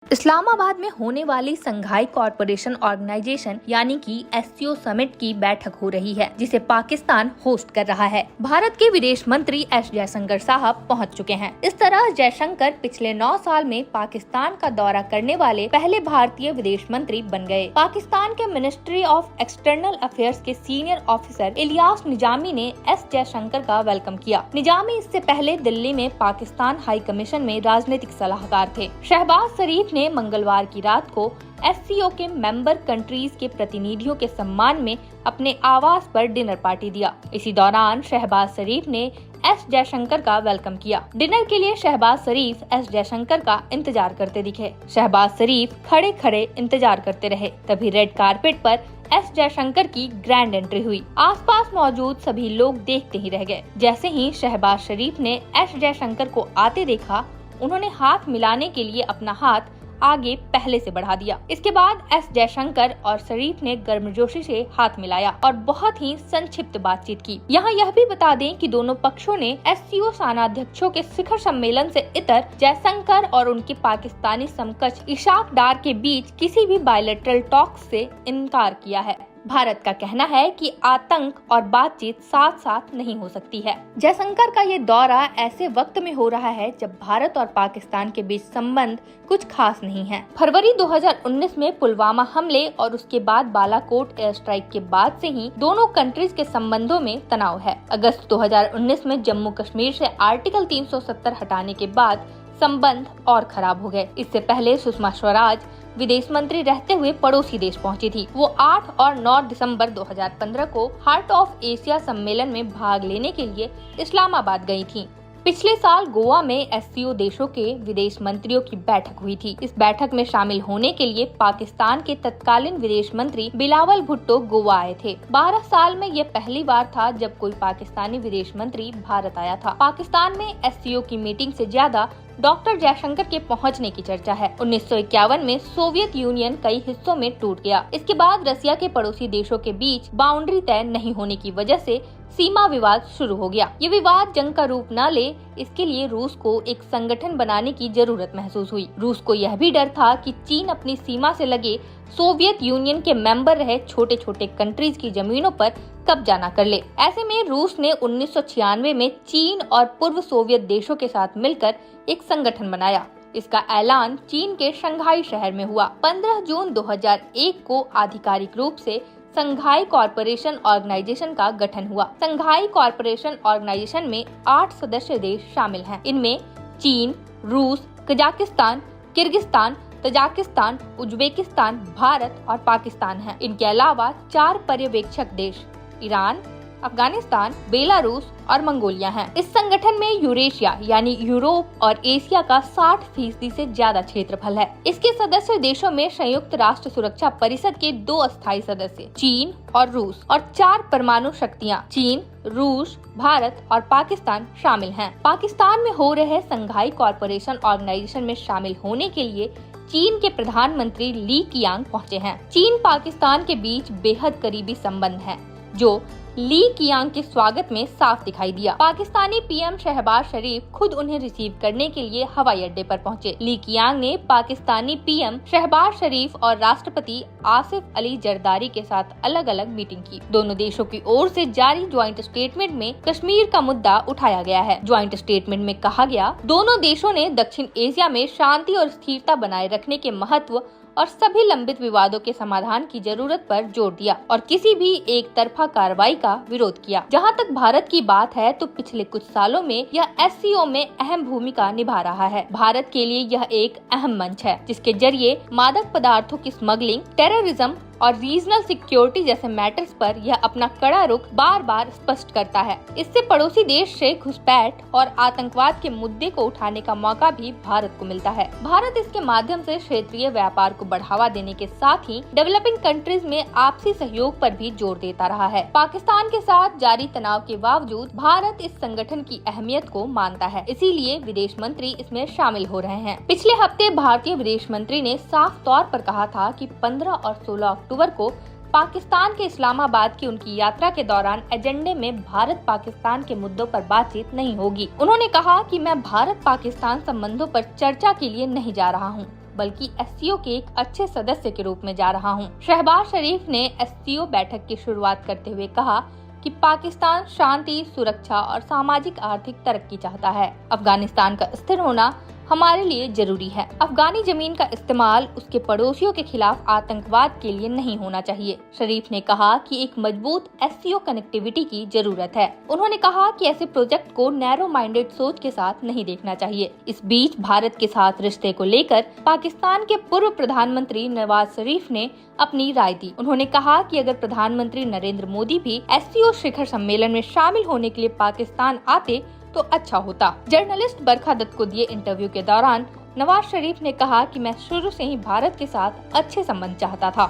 इस्लामाबाद में होने वाली संघाई कॉरपोरेशन ऑर्गेनाइजेशन यानी कि एससीओ समिट की बैठक हो रही है, जिसे पाकिस्तान होस्ट कर रहा है। भारत के विदेश मंत्री एस जयशंकर साहब पहुंच चुके हैं। इस तरह जयशंकर पिछले 9 साल में पाकिस्तान का दौरा करने वाले पहले भारतीय विदेश मंत्री बन गए। पाकिस्तान के मिनिस्ट्री ऑफ एक्सटर्नल अफेयर्स के सीनियर ऑफिसर इलियास निजामी ने एस जयशंकर का वेलकम किया। निजामी इससे पहले दिल्ली में पाकिस्तान हाई कमीशन में राजनीतिक सलाहकार थे। शहबाज शरीफ ने मंगलवार की रात को एससीओ के मेंबर कंट्रीज के प्रतिनिधियों के सम्मान में अपने आवास पर डिनर पार्टी दिया। इसी दौरान शहबाज शरीफ ने एस जयशंकर का वेलकम किया। डिनर के लिए शहबाज शरीफ एस जयशंकर का इंतजार करते दिखे। शहबाज शरीफ खड़े खड़े इंतजार करते रहे, तभी रेड कारपेट पर एस जयशंकर की ग्रैंड एंट्री हुई। आसपास मौजूद सभी लोग देखते ही रह गए। जैसे ही शहबाज शरीफ ने एस जयशंकर को आते देखा, उन्होंने हाथ मिलाने के लिए अपना हाथ आगे पहले से बढ़ा दिया। इसके बाद एस जयशंकर और शरीफ ने गर्मजोशी से हाथ मिलाया और बहुत ही संक्षिप्त बातचीत की। यहाँ यह भी बता दें कि दोनों पक्षों ने एससीओ सेनाध्यक्षों के शिखर सम्मेलन से इतर जयशंकर और उनके पाकिस्तानी समकक्ष इशाक डार के बीच किसी भी बायलैटरल टॉक से इनकार किया है। भारत का कहना है कि आतंक और बातचीत साथ साथ नहीं हो सकती है। जयशंकर का ये दौरा ऐसे वक्त में हो रहा है जब भारत और पाकिस्तान के बीच संबंध कुछ खास नहीं है। फरवरी 2019 में पुलवामा हमले और उसके बाद बालाकोट एयर स्ट्राइक के बाद से ही दोनों कंट्रीज के संबंधों में तनाव है। अगस्त 2019 में जम्मू कश्मीर से आर्टिकल 370 हटाने के बाद संबंध और खराब हो गए। इससे पहले सुषमा स्वराज विदेश मंत्री रहते हुए पड़ोसी देश पहुंची थी। वो 8 और 9 दिसंबर 2015 को हार्ट ऑफ एशिया सम्मेलन में भाग लेने के लिए इस्लामाबाद गई थी। पिछले साल गोवा में एससीओ देशों के विदेश मंत्रियों की बैठक हुई थी। इस बैठक में शामिल होने के लिए पाकिस्तान के तत्कालीन विदेश मंत्री बिलावल भुट्टो गोवा आए थे। 12 साल में यह पहली बार था जब कोई पाकिस्तानी विदेश मंत्री भारत आया था। पाकिस्तान में एससीओ की मीटिंग से ज्यादा डॉक्टर जयशंकर के पहुंचने की चर्चा है। 1951 में सोवियत यूनियन कई हिस्सों में टूट गया। इसके बाद रसिया के पड़ोसी देशों के बीच बाउंड्री तय नहीं होने की वजह से सीमा विवाद शुरू हो गया। ये विवाद जंग का रूप न ले, इसके लिए रूस को एक संगठन बनाने की जरूरत महसूस हुई। रूस को यह भी डर था कि चीन अपनी सीमा से लगे सोवियत यूनियन के मेंबर रहे छोटे छोटे कंट्रीज की जमीनों पर कब्जा न कर ले। ऐसे में रूस ने 1996 में चीन और पूर्व सोवियत देशों के साथ मिलकर एक संगठन बनाया। इसका ऐलान चीन के शंघाई शहर में हुआ। 15 जून 2001 को आधिकारिक रूप से संघाई कॉरपोरेशन ऑर्गेनाइजेशन का गठन हुआ। संघाई कॉरपोरेशन ऑर्गेनाइजेशन में 8 सदस्य देश शामिल हैं। इनमें चीन, रूस, Kazakhstan, Kyrgyzstan, Tajikistan, Uzbekistan, Bharat और पाकिस्तान हैं। इनके अलावा 4 पर्यवेक्षक देश ईरान, अफगानिस्तान, बेलारूस और मंगोलिया हैं। इस संगठन में यूरेशिया यानी यूरोप और एशिया का 60% से ज्यादा क्षेत्रफल है। इसके सदस्य देशों में संयुक्त राष्ट्र सुरक्षा परिषद के 2 अस्थायी सदस्य चीन और रूस और 4 परमाणु शक्तियां चीन, रूस, भारत और पाकिस्तान शामिल हैं। पाकिस्तान में हो रहे संघाई कॉरपोरेशन ऑर्गेनाइजेशन में शामिल होने के लिए चीन के प्रधानमंत्री ली कियांग पहुंचे हैं। चीन पाकिस्तान के बीच बेहद करीबी संबंध है, जो ली कियांग के स्वागत में साफ दिखाई दिया। पाकिस्तानी पीएम शहबाज शरीफ खुद उन्हें रिसीव करने के लिए हवाई अड्डे पर पहुंचे। ली कियांग ने पाकिस्तानी पीएम शहबाज शरीफ और राष्ट्रपति आसिफ अली जरदारी के साथ अलग अलग मीटिंग की। दोनों देशों की ओर से जारी ज्वाइंट स्टेटमेंट में कश्मीर का मुद्दा उठाया गया है। ज्वाइंट स्टेटमेंट में कहा गया, दोनों देशों ने दक्षिण एशिया में शांति और स्थिरता बनाए रखने के महत्व और सभी लंबित विवादों के समाधान की जरूरत पर जोर दिया और किसी भी एक तरफा कार्रवाई का विरोध किया। जहां तक भारत की बात है तो पिछले कुछ सालों में यह एससीओ में अहम भूमिका निभा रहा है। भारत के लिए यह एक अहम मंच है जिसके जरिए मादक पदार्थों की स्मगलिंग, टेररिज्म और रीजनल सिक्योरिटी जैसे मैटर्स पर यह अपना कड़ा रुख बार बार स्पष्ट करता है। इससे पड़ोसी देश से घुसपैठ और आतंकवाद के मुद्दे को उठाने का मौका भी भारत को मिलता है। भारत इसके माध्यम से क्षेत्रीय व्यापार को बढ़ावा देने के साथ ही डेवलपिंग कंट्रीज में आपसी सहयोग पर भी जोर देता रहा है। पाकिस्तान के साथ जारी तनाव के बावजूद भारत इस संगठन की अहमियत को मानता है, इसीलिए विदेश मंत्री इसमें शामिल हो रहे हैं। पिछले हफ्ते भारतीय विदेश मंत्री ने साफ तौर पर कहा था कि 15 और 16 अक्टूबर को पाकिस्तान के इस्लामाबाद की उनकी यात्रा के दौरान एजेंडे में भारत पाकिस्तान के मुद्दों पर बातचीत नहीं होगी। उन्होंने कहा कि मैं भारत पाकिस्तान संबंधों पर चर्चा के लिए नहीं जा रहा हूं, बल्कि एससीओ के एक अच्छे सदस्य के रूप में जा रहा हूँ। शहबाज शरीफ ने एससीओ बैठक की शुरुआत करते हुए कहा कि पाकिस्तान शांति, सुरक्षा और सामाजिक आर्थिक तरक्की चाहता है। अफगानिस्तान का स्थिर होना हमारे लिए जरूरी है। अफगानी जमीन का इस्तेमाल उसके पड़ोसियों के खिलाफ आतंकवाद के लिए नहीं होना चाहिए। शरीफ ने कहा कि एक मजबूत एससीओ कनेक्टिविटी की जरूरत है। उन्होंने कहा कि ऐसे प्रोजेक्ट को नैरो माइंडेड सोच के साथ नहीं देखना चाहिए। इस बीच भारत के साथ रिश्ते को लेकर पाकिस्तान के पूर्व प्रधानमंत्री नवाज शरीफ ने अपनी राय दी। उन्होंने कहा कि अगर प्रधानमंत्री नरेंद्र मोदी भी एससीओ शिखर सम्मेलन में शामिल होने के लिए पाकिस्तान आते तो अच्छा होता। जर्नलिस्ट बरखा दत्त को दिए इंटरव्यू के दौरान नवाज शरीफ ने कहा कि मैं शुरू से ही भारत के साथ अच्छे संबंध चाहता था।